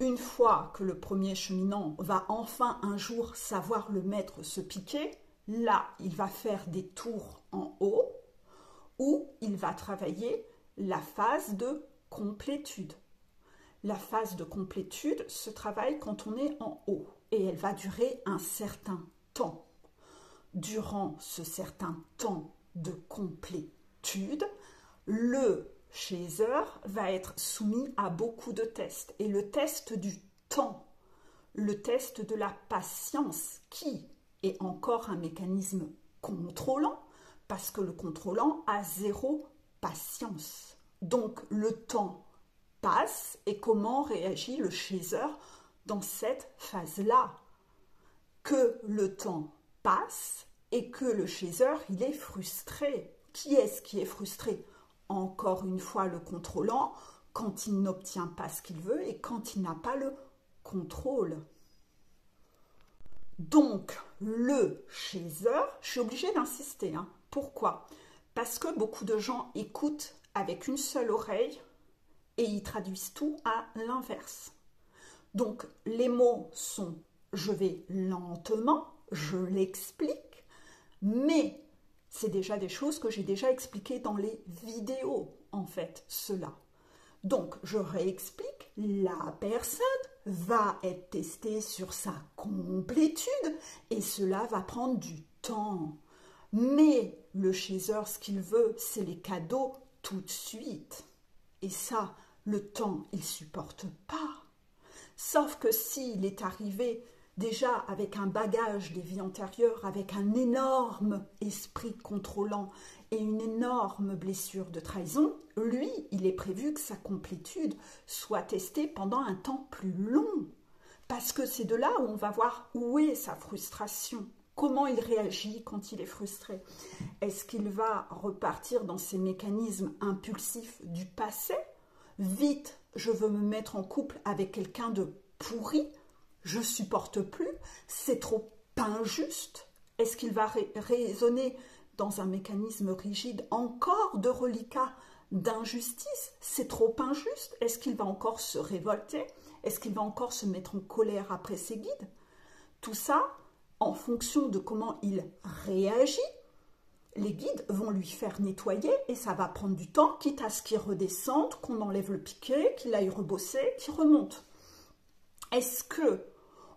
Une fois que le premier cheminant va enfin un jour savoir le mettre se piquer, là, il va faire des tours en haut où il va travailler la phase de complétude. La phase de complétude se travaille quand on est en haut et elle va durer un certain temps. Durant ce certain temps de complétude, le chaser va être soumis à beaucoup de tests. Et le test du temps, le test de la patience, qui est encore un mécanisme contrôlant, parce que le contrôlant a zéro patience. Donc le temps passe et comment réagit le chaser dans cette phase-là? Que le temps passe et que le chaser, il est frustré. Qui est-ce qui est frustré? Encore une fois, le contrôlant, quand il n'obtient pas ce qu'il veut et quand il n'a pas le contrôle. Donc, le chaser, je suis obligée d'insister. Pourquoi? Parce que beaucoup de gens écoutent avec une seule oreille et ils traduisent tout à l'inverse. Donc, les mots sont « je vais lentement », « je l'explique », mais c'est déjà des choses que j'ai déjà expliquées dans les vidéos, en fait, cela. Donc, je réexplique, la personne va être testée sur sa complétude et cela va prendre du temps. Mais le chaser, ce qu'il veut, c'est les cadeaux tout de suite. Et ça, le temps, il ne supporte pas. Sauf que s'il est arrivé déjà avec un bagage des vies antérieures, avec un énorme esprit contrôlant et une énorme blessure de trahison, lui, il est prévu que sa complétude soit testée pendant un temps plus long. Parce que c'est de là où on va voir où est sa frustration, comment il réagit quand il est frustré. Est-ce qu'il va repartir dans ses mécanismes impulsifs du passé? Vite, je veux me mettre en couple avec quelqu'un de pourri, je supporte plus, c'est trop injuste. Est-ce qu'il va raisonner dans un mécanisme rigide encore de reliquat, d'injustice? C'est trop injuste. Est-ce qu'il va encore se révolter? Est-ce qu'il va encore se mettre en colère après ses guides? Tout ça, en fonction de comment il réagit, les guides vont lui faire nettoyer et ça va prendre du temps, quitte à ce qu'il redescende, qu'on enlève le piquet, qu'il aille rebosser, qu'il remonte. Est-ce que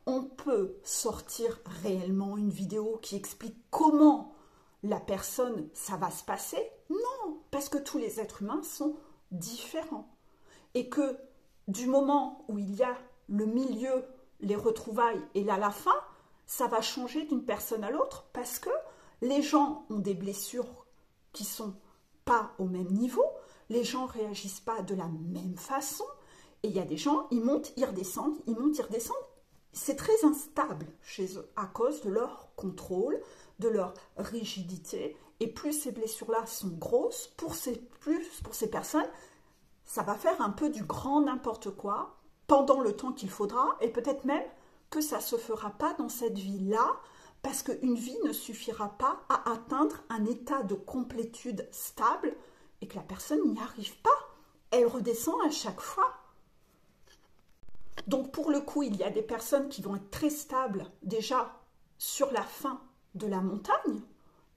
on peut sortir réellement une vidéo qui explique comment la personne, ça va se passer? Non, parce que tous les êtres humains sont différents. Et que du moment où il y a le milieu, les retrouvailles et là la fin, ça va changer d'une personne à l'autre parce que les gens ont des blessures qui ne sont pas au même niveau, les gens ne réagissent pas de la même façon, et il y a des gens, ils montent, ils redescendent, ils montent, ils redescendent. C'est très instable chez eux à cause de leur contrôle, de leur rigidité. Et plus ces blessures-là sont grosses, pour ces personnes, ça va faire un peu du grand n'importe quoi pendant le temps qu'il faudra, et peut-être même que ça ne se fera pas dans cette vie-là, parce qu'une vie ne suffira pas à atteindre un état de complétude stable et que la personne n'y arrive pas. Elle redescend à chaque fois. Donc pour le coup, il y a des personnes qui vont être très stables déjà sur la fin de la montagne.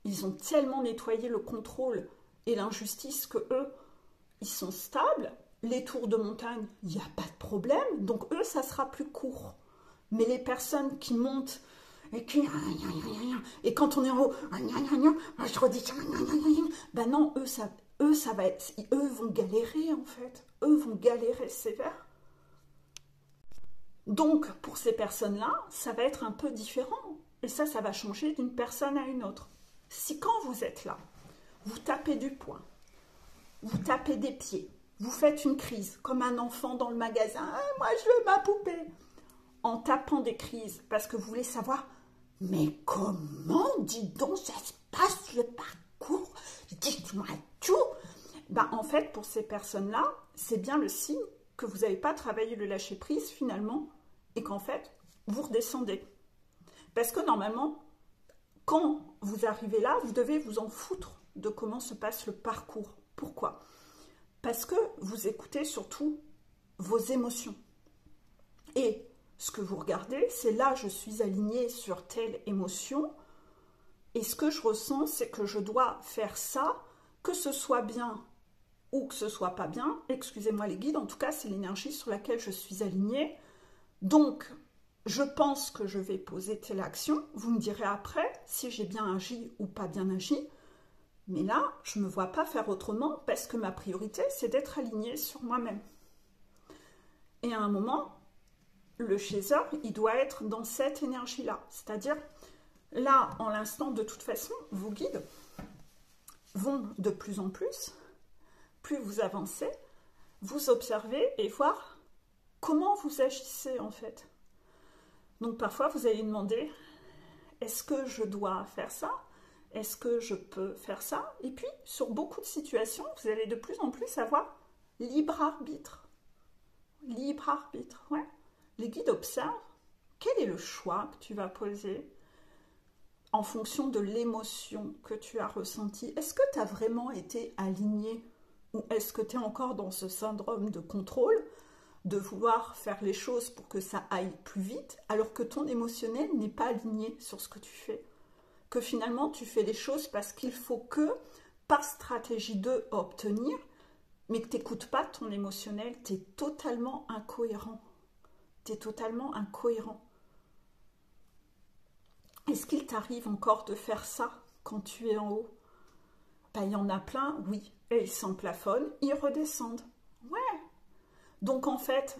Ils ont tellement nettoyé le contrôle et l'injustice que eux, ils sont stables. Les tours de montagne, il n'y a pas de problème. Donc eux, ça sera plus court. Mais les personnes qui montent et qui... Et quand on est en haut, je redis... Ben non, ça va être... Eux vont galérer en fait. Eux vont galérer sévère. Donc, pour ces personnes-là, ça va être un peu différent. Et ça va changer d'une personne à une autre. Si quand vous êtes là, vous tapez du poing, vous tapez des pieds, vous faites une crise, comme un enfant dans le magasin, ah, « moi je veux ma poupée », en tapant des crises, parce que vous voulez savoir, mais comment, dis donc, ça se passe le parcours, dites-moi tout. Ben, en fait, pour ces personnes-là, c'est bien le signe que vous n'avez pas travaillé le lâcher-prise finalement et qu'en fait, vous redescendez. Parce que normalement, quand vous arrivez là, vous devez vous en foutre de comment se passe le parcours. Pourquoi? Parce que vous écoutez surtout vos émotions. Et ce que vous regardez, c'est là, je suis alignée sur telle émotion. Et ce que je ressens, c'est que je dois faire ça, que ce soit bien ou que ce soit pas bien. Excusez-moi les guides, en tout cas, c'est l'énergie sur laquelle je suis alignée. Donc, je pense que je vais poser telle action. Vous me direz après si j'ai bien agi ou pas bien agi. Mais là, je ne me vois pas faire autrement parce que ma priorité, c'est d'être alignée sur moi-même. Et à un moment, le chaser, il doit être dans cette énergie-là. C'est-à-dire, là, en l'instant, de toute façon, vos guides vont de plus en plus vous avancez, vous observez et voir comment vous agissez en fait. Donc parfois, vous allez demander, est-ce que je dois faire ça? Est-ce que je peux faire ça? Et puis, sur beaucoup de situations, vous allez de plus en plus avoir libre arbitre. Libre arbitre, ouais. Les guides observent quel est le choix que tu vas poser en fonction de l'émotion que tu as ressentie. Est-ce que tu as vraiment été aligné ou est-ce que tu es encore dans ce syndrome de contrôle, de vouloir faire les choses pour que ça aille plus vite, alors que ton émotionnel n'est pas aligné sur ce que tu fais? Que finalement, tu fais les choses parce qu'il faut que, par stratégie de obtenir, mais que tu n'écoutes pas ton émotionnel, tu es totalement incohérent. Tu es totalement incohérent. Est-ce qu'il t'arrive encore de faire ça quand tu es en haut? Ben, il y en a plein, oui. Et ils s'emplafonnent, ils redescendent. Ouais. Donc en fait,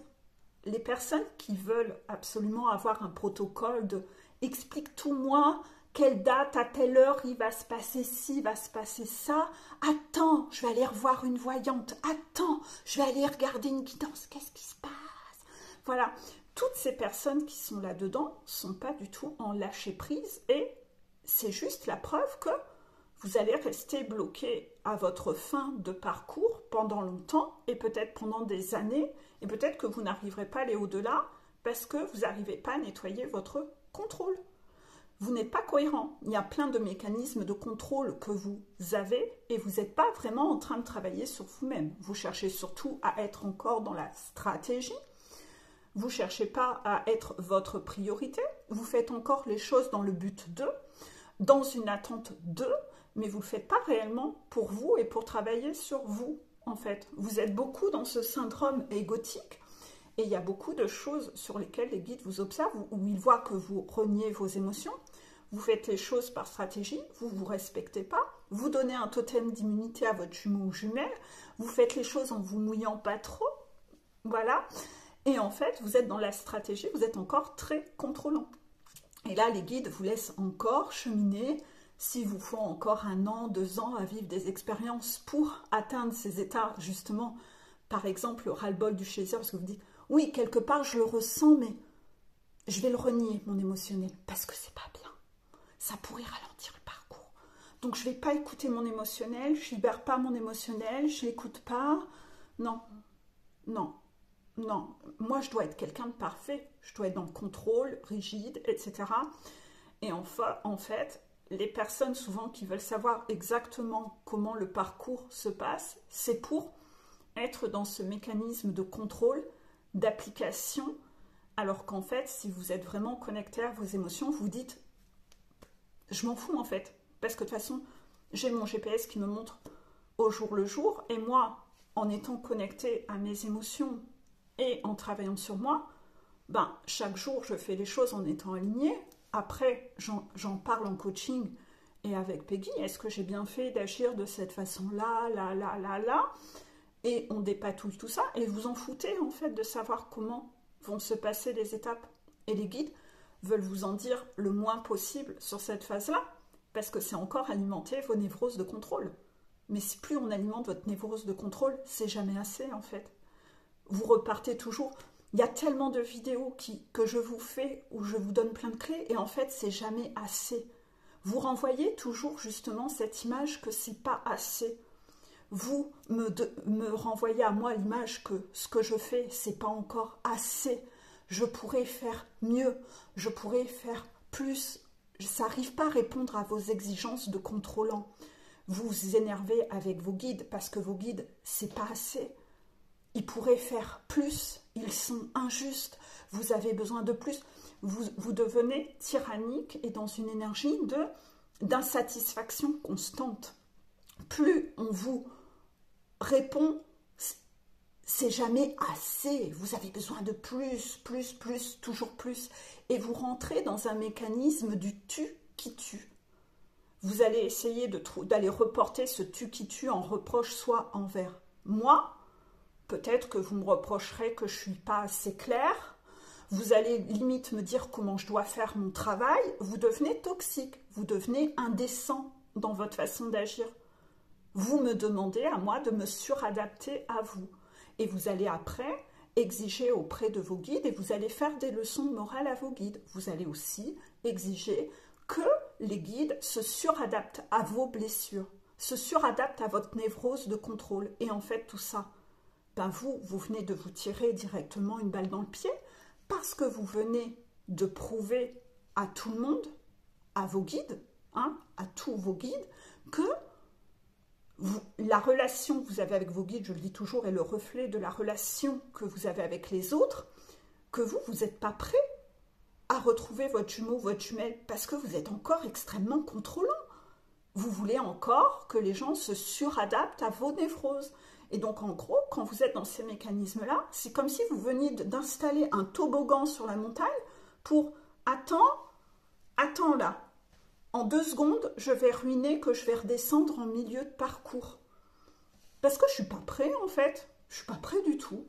les personnes qui veulent absolument avoir un protocole de explique-tout-moi, quelle date, à telle heure, il va se passer ci, il va se passer ça. Attends, je vais aller revoir une voyante. Attends, je vais aller regarder une guidance. Qu'est-ce qui se passe? Voilà. Toutes ces personnes qui sont là-dedans ne sont pas du tout en lâcher-prise et c'est juste la preuve que vous allez rester bloqué à votre fin de parcours pendant longtemps et peut-être pendant des années et peut-être que vous n'arriverez pas à aller au-delà parce que vous n'arrivez pas à nettoyer votre contrôle. Vous n'êtes pas cohérent. Il y a plein de mécanismes de contrôle que vous avez et vous n'êtes pas vraiment en train de travailler sur vous-même. Vous cherchez surtout à être encore dans la stratégie. Vous ne cherchez pas à être votre priorité. Vous faites encore les choses dans le but de, dans une attente de, mais vous ne le faites pas réellement pour vous et pour travailler sur vous, en fait. Vous êtes beaucoup dans ce syndrome égotique et il y a beaucoup de choses sur lesquelles les guides vous observent, où ils voient que vous reniez vos émotions, vous faites les choses par stratégie, vous ne vous respectez pas, vous donnez un totem d'immunité à votre jumeau ou jumelle, vous faites les choses en vous mouillant pas trop, voilà. Et en fait, vous êtes dans la stratégie, vous êtes encore très contrôlant. Et là, les guides vous laissent encore cheminer, s'il vous faut encore 1 an, 2 ans à vivre des expériences pour atteindre ces états, justement, par exemple, le ras-le-bol du chaser, parce que vous dites, oui, quelque part, je le ressens, mais je vais le renier, mon émotionnel, parce que c'est pas bien. Ça pourrait ralentir le parcours. Donc, je ne vais pas écouter mon émotionnel, je ne libère pas mon émotionnel, je ne l'écoute pas. Non, non. Non, moi je dois être quelqu'un de parfait, je dois être dans le contrôle, rigide, etc. Et en fait, les personnes souvent qui veulent savoir exactement comment le parcours se passe, c'est pour être dans ce mécanisme de contrôle, d'application, alors qu'en fait, si vous êtes vraiment connecté à vos émotions, vous dites, je m'en fous en fait, parce que de toute façon, j'ai mon GPS qui me montre au jour le jour, et moi, en étant connecté à mes émotions, et en travaillant sur moi, ben, chaque jour, je fais les choses en étant alignée. Après, j'en parle en coaching et avec Peggy. Est-ce que j'ai bien fait d'agir de cette façon-là, là? Et on dépatouille tout ça. Et vous en foutez, en fait, de savoir comment vont se passer les étapes. Et les guides veulent vous en dire le moins possible sur cette phase-là, parce que c'est encore alimenter vos névroses de contrôle. Mais si plus on alimente votre névrose de contrôle, c'est jamais assez, en fait. Vous repartez toujours. Il y a tellement de vidéos que je vous fais où je vous donne plein de clés et en fait, c'est jamais assez. Vous renvoyez toujours justement cette image que c'est pas assez. Vous me renvoyez à moi l'image que ce que je fais, c'est pas encore assez. Je pourrais faire mieux, je pourrais faire plus. Ça n'arrive pas à répondre à vos exigences de contrôlant. Vous vous énervez avec vos guides parce que vos guides, c'est pas assez. Ils pourraient faire plus, ils sont injustes. vous avez besoin de plus. Vous devenez tyrannique et dans une énergie d'insatisfaction constante. Plus on vous répond, c'est jamais assez, vous avez besoin de plus, toujours plus. Et vous rentrez dans un mécanisme du tu qui tue. Vous allez essayer d'aller reporter ce tu qui tue en reproche, soit envers moi. Peut-être que vous me reprocherez que je ne suis pas assez claire. Vous allez limite me dire comment je dois faire mon travail. Vous devenez toxique, vous devenez indécent dans votre façon d'agir. Vous me demandez à moi de me suradapter à vous. Et vous allez après exiger auprès de vos guides et vous allez faire des leçons de morale à vos guides. Vous allez aussi exiger que les guides se suradaptent à vos blessures, se suradaptent à votre névrose de contrôle. Et en fait, tout ça, ben vous venez de vous tirer directement une balle dans le pied parce que vous venez de prouver à tout le monde, à vos guides, à tous vos guides, que la relation que vous avez avec vos guides, je le dis toujours, est le reflet de la relation que vous avez avec les autres, que vous n'êtes pas prêt à retrouver votre jumeau, votre jumelle, parce que vous êtes encore extrêmement contrôlant. Vous voulez encore que les gens se suradaptent à vos névroses. Et donc, en gros, quand vous êtes dans ces mécanismes-là, c'est comme si vous veniez d'installer un toboggan sur la montagne pour « attends là, en 2 secondes, je vais ruiner que je vais redescendre en milieu de parcours. » Parce que je ne suis pas prêt, en fait. Je ne suis pas prêt du tout.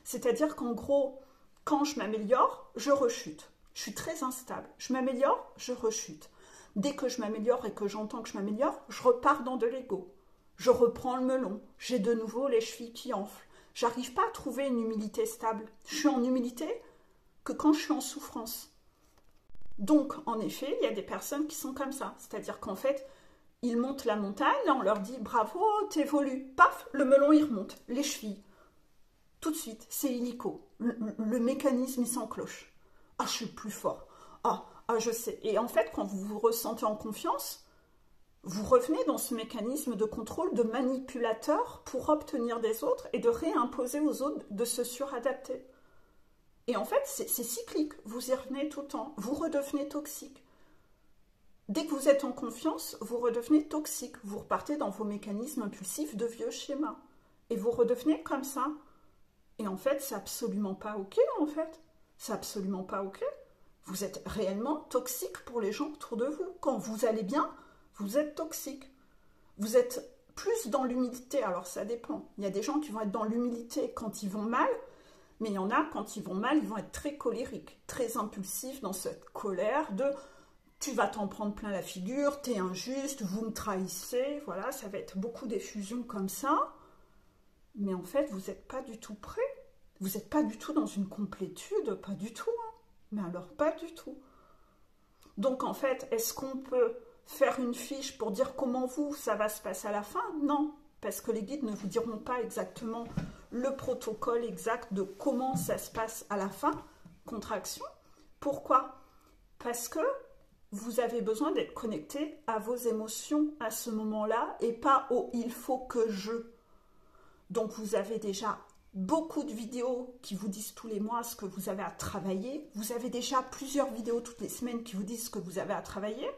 C'est-à-dire qu'en gros, quand je m'améliore, je rechute. Je suis très instable. Je m'améliore, je rechute. Dès que je m'améliore et que j'entends que je m'améliore, je repars dans de l'ego. Je reprends le melon. J'ai de nouveau les chevilles qui enflent. J'arrive pas à trouver une humilité stable. Je suis en humilité que quand je suis en souffrance. Donc, en effet, il y a des personnes qui sont comme ça. C'est-à-dire qu'en fait, ils montent la montagne, là, on leur dit « Bravo, t'évolues ». Paf, le melon, il remonte. Les chevilles. Tout de suite, c'est illico. Le mécanisme, il s'encloche. « Ah, je suis plus fort. Ah, je sais. » Et en fait, quand vous vous ressentez en confiance, vous revenez dans ce mécanisme de contrôle, de manipulateur pour obtenir des autres et de réimposer aux autres de se suradapter. Et en fait, c'est cyclique. Vous y revenez tout le temps. Vous redevenez toxique. Dès que vous êtes en confiance, vous redevenez toxique. Vous repartez dans vos mécanismes impulsifs de vieux schémas. Et vous redevenez comme ça. Et en fait, c'est absolument pas OK, en fait. C'est absolument pas OK. Vous êtes réellement toxique pour les gens autour de vous. Quand vous allez bien, vous êtes toxique. Vous êtes plus dans l'humilité. Alors, ça dépend. Il y a des gens qui vont être dans l'humilité quand ils vont mal, mais il y en a, quand ils vont mal, ils vont être très colériques, très impulsifs dans cette colère de « tu vas t'en prendre plein la figure, t'es injuste, vous me trahissez ». Voilà, ça va être beaucoup d'effusions comme ça. Mais en fait, vous n'êtes pas du tout prêt. Vous n'êtes pas du tout dans une complétude, pas du tout. Mais alors, pas du tout. Donc, en fait, est-ce qu'on peut faire une fiche pour dire comment ça va se passer à la fin? Non, parce que les guides ne vous diront pas exactement le protocole exact de comment ça se passe à la fin, contraction. Pourquoi? Parce que vous avez besoin d'être connecté à vos émotions à ce moment-là et pas au « il faut que je ». Donc, vous avez déjà beaucoup de vidéos qui vous disent tous les mois ce que vous avez à travailler. Vous avez déjà plusieurs vidéos toutes les semaines qui vous disent ce que vous avez à travailler.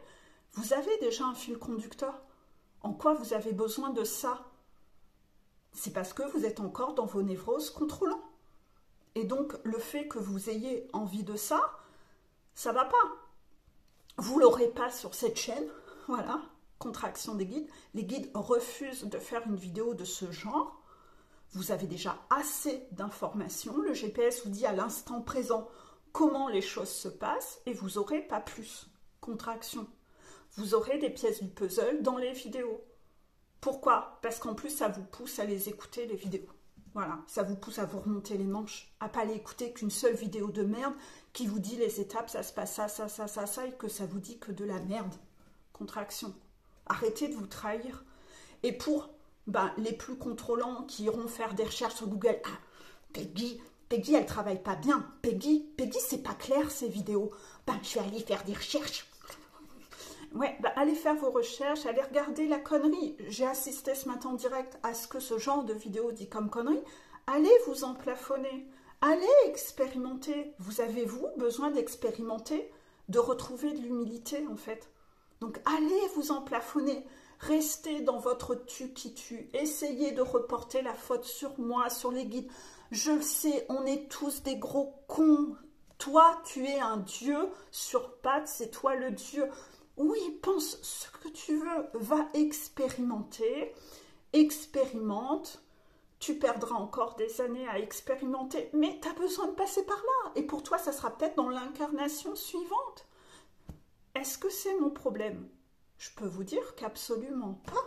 Vous avez déjà un fil conducteur. En quoi vous avez besoin de ça? C'est parce que vous êtes encore dans vos névroses contrôlants. Et donc, le fait que vous ayez envie de ça, ça ne va pas. Vous ne l'aurez pas sur cette chaîne. Voilà, contraction des guides. Les guides refusent de faire une vidéo de ce genre. Vous avez déjà assez d'informations. Le GPS vous dit à l'instant présent comment les choses se passent et vous n'aurez pas plus. Contraction. Vous aurez des pièces du puzzle dans les vidéos. Pourquoi? Parce qu'en plus, ça vous pousse à les écouter, les vidéos. Voilà, ça vous pousse à vous remonter les manches, à ne pas aller écouter qu'une seule vidéo de merde qui vous dit les étapes, ça se passe ça, et que ça vous dit que de la merde. Contraction. Arrêtez de vous trahir. Et pour les plus contrôlants qui iront faire des recherches sur Google, ah, Peggy, elle travaille pas bien. Peggy, c'est pas clair ces vidéos. Je vais aller faire des recherches. Ouais, allez faire vos recherches, allez regarder la connerie. J'ai assisté ce matin en direct à ce que ce genre de vidéo dit comme connerie. Allez vous en plafonner. allez expérimenter. Vous avez, vous, besoin d'expérimenter, de retrouver de l'humilité, en fait. Donc, allez vous emplafonner. Restez dans votre tu qui tue. Essayez de reporter la faute sur moi, sur les guides. Je le sais, on est tous des gros cons. Toi, tu es un dieu sur pattes, c'est toi le dieu. Oui, pense ce que tu veux. Va expérimenter. Expérimente. Tu perdras encore des années à expérimenter, mais tu as besoin de passer par là. Et pour toi, ça sera peut-être dans l'incarnation suivante. Est-ce que c'est mon problème? Je peux vous dire qu'absolument pas.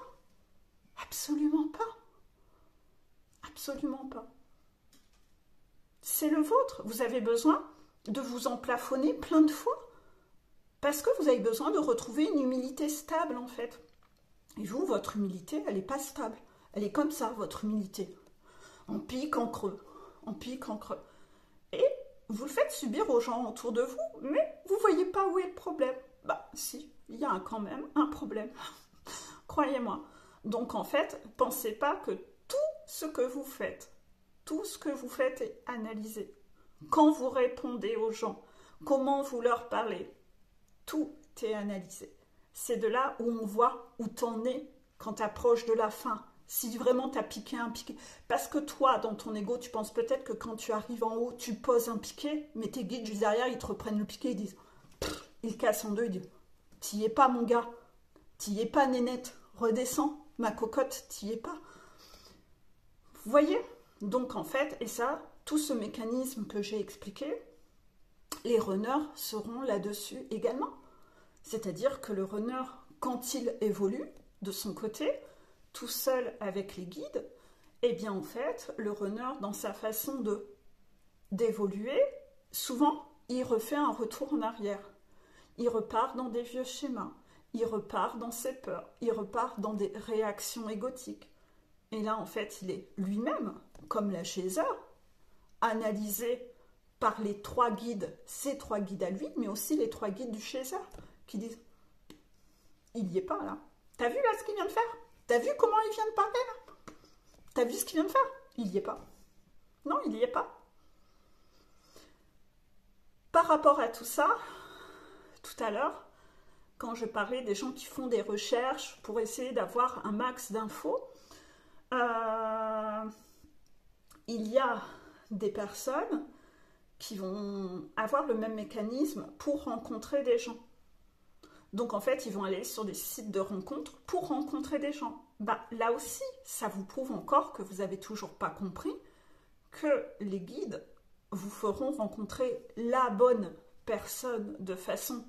Absolument pas. Absolument pas. C'est le vôtre. Vous avez besoin de vous emplafonner plein de fois parce que vous avez besoin de retrouver une humilité stable, en fait. Et vous, votre humilité, elle n'est pas stable. Elle est comme ça, votre humilité. En pique, en creux. En pique, en creux. Et vous le faites subir aux gens autour de vous, mais vous ne voyez pas où est le problème. Bah, si, il y a quand même un problème. Croyez-moi. Donc, en fait, pensez pas que tout ce que vous faites est analysé. Quand vous répondez aux gens, comment vous leur parlez, tout est analysé. C'est de là où on voit où t'en es quand t'approches de la fin. Si vraiment t'as piqué un piqué. Parce que toi, dans ton ego, tu penses peut-être que quand tu arrives en haut, tu poses un piqué, mais tes guides juste derrière, ils te reprennent le piqué, ils disent, ils cassent en deux, ils disent, t'y es pas mon gars, t'y es pas nénette, redescends, ma cocotte, t'y es pas. Vous voyez? Donc en fait, et ça, tout ce mécanisme que j'ai expliqué, les runners seront là-dessus également. C'est-à-dire que le runner, quand il évolue de son côté, tout seul avec les guides, eh bien en fait, le runner, dans sa façon d'évoluer, souvent, il refait un retour en arrière. Il repart dans des vieux schémas, il repart dans ses peurs, il repart dans des réactions égotiques. Et là, en fait, il est lui-même, comme la chaser, analysé par les trois guides, ces trois guides à lui, mais aussi les trois guides du chaser, qui disent « Il n'y est pas, là. T'as vu, là, ce qu'il vient de faire? T'as vu comment il vient de parler, là? T'as vu ce qu'il vient de faire? Il n'y est pas. Non, il n'y est pas. » Par rapport à tout ça, tout à l'heure, quand je parlais des gens qui font des recherches pour essayer d'avoir un max d'infos, il y a des personnes qui vont avoir le même mécanisme pour rencontrer des gens. Donc en fait, ils vont aller sur des sites de rencontres pour rencontrer des gens. Bah, là aussi, ça vous prouve encore que vous n'avez toujours pas compris que les guides vous feront rencontrer la bonne personne de façon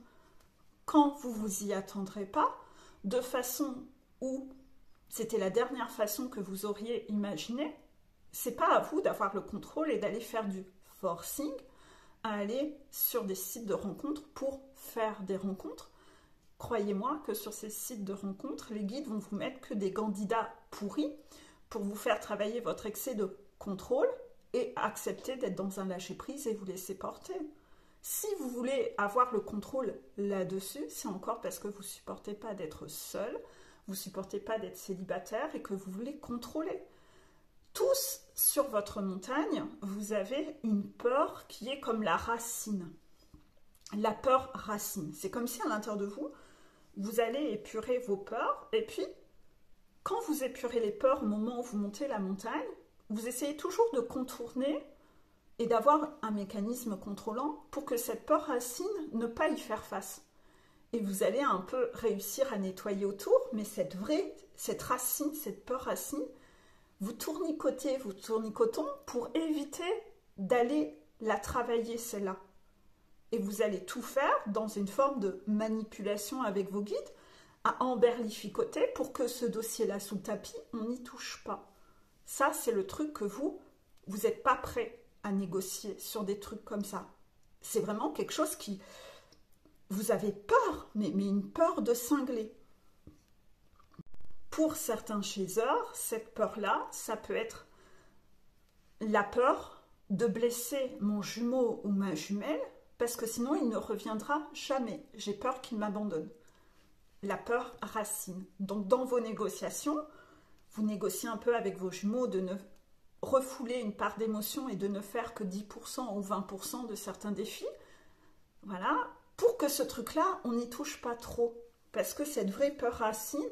quand vous vous y attendrez pas, de façon où c'était la dernière façon que vous auriez imaginé. C'est pas à vous d'avoir le contrôle et d'aller faire du forcing, à aller sur des sites de rencontres pour faire des rencontres. Croyez-moi que sur ces sites de rencontres, les guides vont vous mettre que des candidats pourris pour vous faire travailler votre excès de contrôle et accepter d'être dans un lâcher-prise et vous laisser porter. Si vous voulez avoir le contrôle là-dessus, c'est encore parce que vous ne supportez pas d'être seul, vous ne supportez pas d'être célibataire et que vous voulez contrôler. Tous sur votre montagne, vous avez une peur qui est comme la racine. La peur racine. C'est comme si à l'intérieur de vous, vous allez épurer vos peurs et puis, quand vous épurez les peurs au moment où vous montez la montagne, vous essayez toujours de contourner et d'avoir un mécanisme contrôlant pour que cette peur racine ne pas y faire face. Et vous allez un peu réussir à nettoyer autour, mais cette racine, cette peur racine, vous tournicotons pour éviter d'aller la travailler, celle-là. Et vous allez tout faire dans une forme de manipulation avec vos guides, à emberlificoter pour que ce dossier-là sous le tapis, on n'y touche pas. Ça, c'est le truc que vous n'êtes pas prêt à négocier sur des trucs comme ça. C'est vraiment quelque chose qui... Vous avez peur, mais une peur de cingler. Pour certains chasers, cette peur-là, ça peut être la peur de blesser mon jumeau ou ma jumelle, parce que sinon il ne reviendra jamais. J'ai peur qu'il m'abandonne. La peur racine. Donc dans vos négociations, vous négociez un peu avec vos jumeaux de ne refouler une part d'émotion et de ne faire que 10% ou 20% de certains défis. Voilà, pour que ce truc-là, on n'y touche pas trop. Parce que cette vraie peur racine,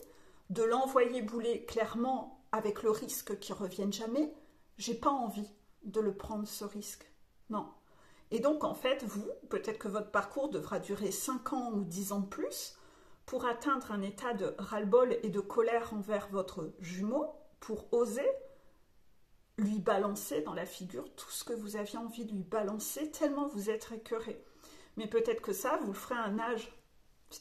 de l'envoyer bouler clairement avec le risque qu'il ne revienne jamais, j'ai pas envie de le prendre, ce risque. Non. Et donc, en fait, vous, peut-être que votre parcours devra durer 5 ans ou 10 ans de plus pour atteindre un état de ras-le-bol et de colère envers votre jumeau, pour oser lui balancer dans la figure tout ce que vous aviez envie de lui balancer, tellement vous êtes écœuré. Mais peut-être que ça, vous le ferez à un âge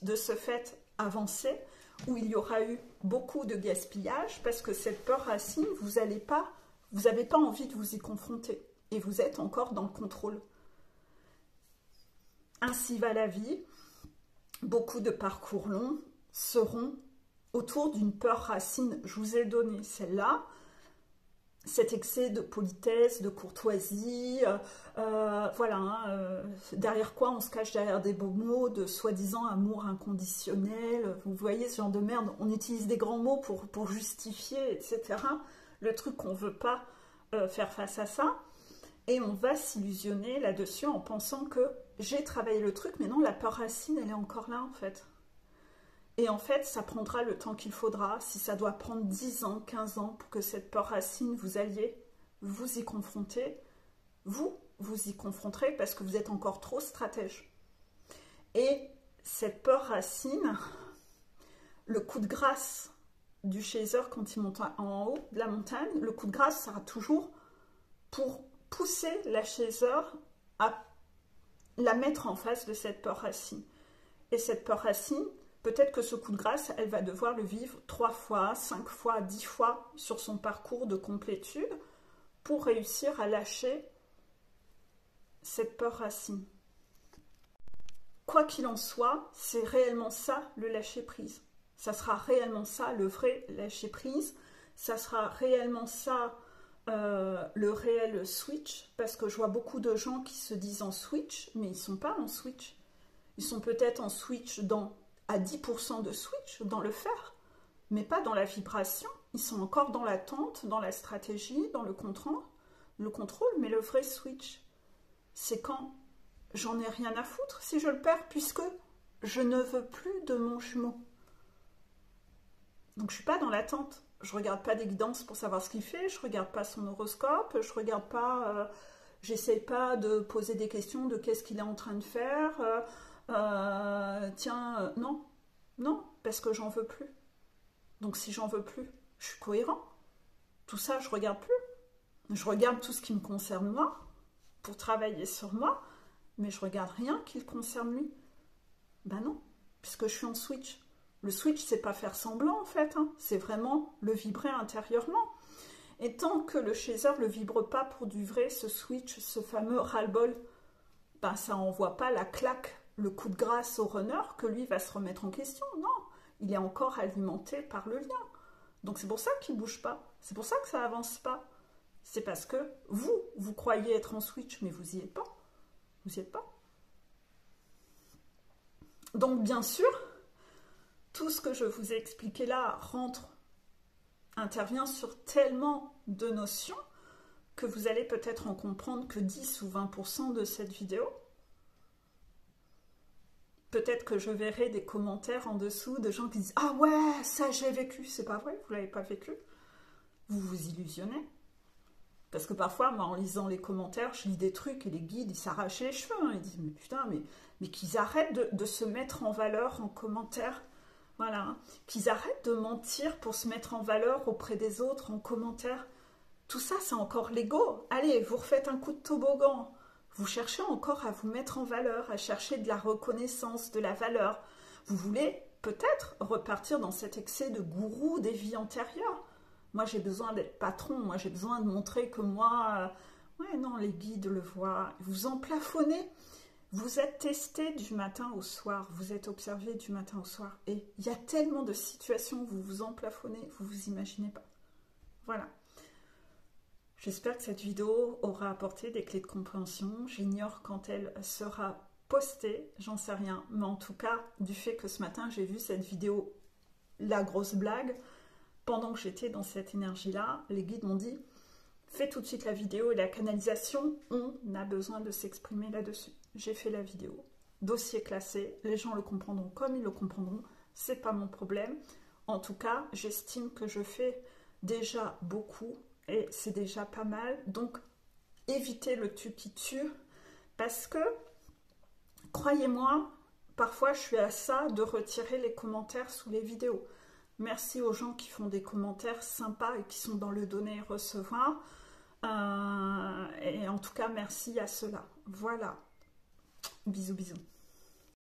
de ce fait avancé, où il y aura eu beaucoup de gaspillage, parce que cette peur racine, vous n'avez pas envie de vous y confronter, et vous êtes encore dans le contrôle. Ainsi va la vie. Beaucoup de parcours longs seront autour d'une peur racine. Je vous ai donné celle-là, cet excès de politesse, de courtoisie, voilà, hein, derrière quoi on se cache, derrière des beaux mots de soi-disant amour inconditionnel. Vous voyez ce genre de merde, on utilise des grands mots pour justifier, etc. Le truc qu'on ne veut pas faire face à ça, et on va s'illusionner là-dessus en pensant que j'ai travaillé le truc, mais non, la peur racine, elle est encore là en fait. Et en fait, ça prendra le temps qu'il faudra, si ça doit prendre 10 ans, 15 ans, pour que cette peur racine, vous alliez vous y confronter. Vous y confronterez parce que vous êtes encore trop stratège. Et cette peur racine, le coup de grâce du chaser quand il monte en haut de la montagne, le coup de grâce sera toujours pour pousser la chaser à la mettre en face de cette peur racine. Et cette peur racine, peut-être que ce coup de grâce, elle va devoir le vivre 3 fois, 5 fois, 10 fois sur son parcours de complétude pour réussir à lâcher cette peur racine. Quoi qu'il en soit, c'est réellement ça le lâcher prise. Ça sera réellement ça le vrai lâcher prise. Ça sera réellement ça le réel switch, parce que je vois beaucoup de gens qui se disent en switch, mais ils ne sont pas en switch. Ils sont peut-être en switch à 10% de switch dans le faire, mais pas dans la vibration. Ils sont encore dans l'attente, dans la stratégie, dans le contrôle, mais le vrai switch, c'est quand j'en ai rien à foutre si je le perds, puisque je ne veux plus de mon jumeau. Donc je ne suis pas dans l'attente. Je ne regarde pas des guidances pour savoir ce qu'il fait, je ne regarde pas son horoscope, je regarde pas, j'essaie pas de poser des questions de qu'est-ce qu'il est en train de faire, non, parce que j'en veux plus. Donc si j'en veux plus, je suis cohérent. Tout ça, je regarde plus. Je regarde tout ce qui me concerne moi, pour travailler sur moi, mais je regarde rien qui le concerne lui. Ben non, puisque je suis en switch. Le switch, c'est pas faire semblant en fait, hein. C'est vraiment le vibrer intérieurement. Et tant que le chaser ne le vibre pas pour du vrai, ce switch, ce fameux ras-le-bol, ben ça envoie pas la claque, le coup de grâce au runner que lui va se remettre en question. Non, il est encore alimenté par le lien. Donc c'est pour ça qu'il ne bouge pas. C'est pour ça que ça avance pas. C'est parce que vous croyez être en switch, mais vous n'y êtes pas. Vous n'y êtes pas. Donc bien sûr, tout ce que je vous ai expliqué là intervient sur tellement de notions que vous allez peut-être en comprendre que 10 ou 20% de cette vidéo. Peut-être que je verrai des commentaires en dessous de gens qui disent « Ah ouais, ça j'ai vécu ». C'est pas vrai, vous l'avez pas vécu. Vous vous illusionnez. Parce que parfois, moi, en lisant les commentaires, je lis des trucs et les guides, ils s'arrachent les cheveux. Hein. Ils disent « Mais putain, mais qu'ils arrêtent de se mettre en valeur en commentaire. » Voilà, hein. Qu'ils arrêtent de mentir pour se mettre en valeur auprès des autres en commentaire. Tout ça, c'est encore l'ego. Allez, vous refaites un coup de toboggan. Vous cherchez encore à vous mettre en valeur, à chercher de la reconnaissance, de la valeur. Vous voulez peut-être repartir dans cet excès de gourou des vies antérieures. Moi, j'ai besoin d'être patron. Moi, j'ai besoin de montrer que moi... Ouais, non, les guides le voient. Vous en plafonnez. Vous êtes testé du matin au soir, vous êtes observé du matin au soir. Et il y a tellement de situations où vous vous emplafonnez, vous ne vous imaginez pas. Voilà. J'espère que cette vidéo aura apporté des clés de compréhension. J'ignore quand elle sera postée, j'en sais rien. Mais en tout cas, du fait que ce matin, j'ai vu cette vidéo, la grosse blague, pendant que j'étais dans cette énergie-là, les guides m'ont dit « fais tout de suite la vidéo et la canalisation, on a besoin de s'exprimer là-dessus. J'ai fait la vidéo. Dossier classé, les gens le comprendront comme ils le comprendront, c'est pas mon problème. En tout cas, j'estime que je fais déjà beaucoup et c'est déjà pas mal. Donc, évitez le tu qui tue parce que, croyez-moi, parfois je suis à ça de retirer les commentaires sous les vidéos. Merci aux gens qui font des commentaires sympas et qui sont dans le donner et recevoir. Et en tout cas, merci à ceux-là. Voilà. Bisous, bisous.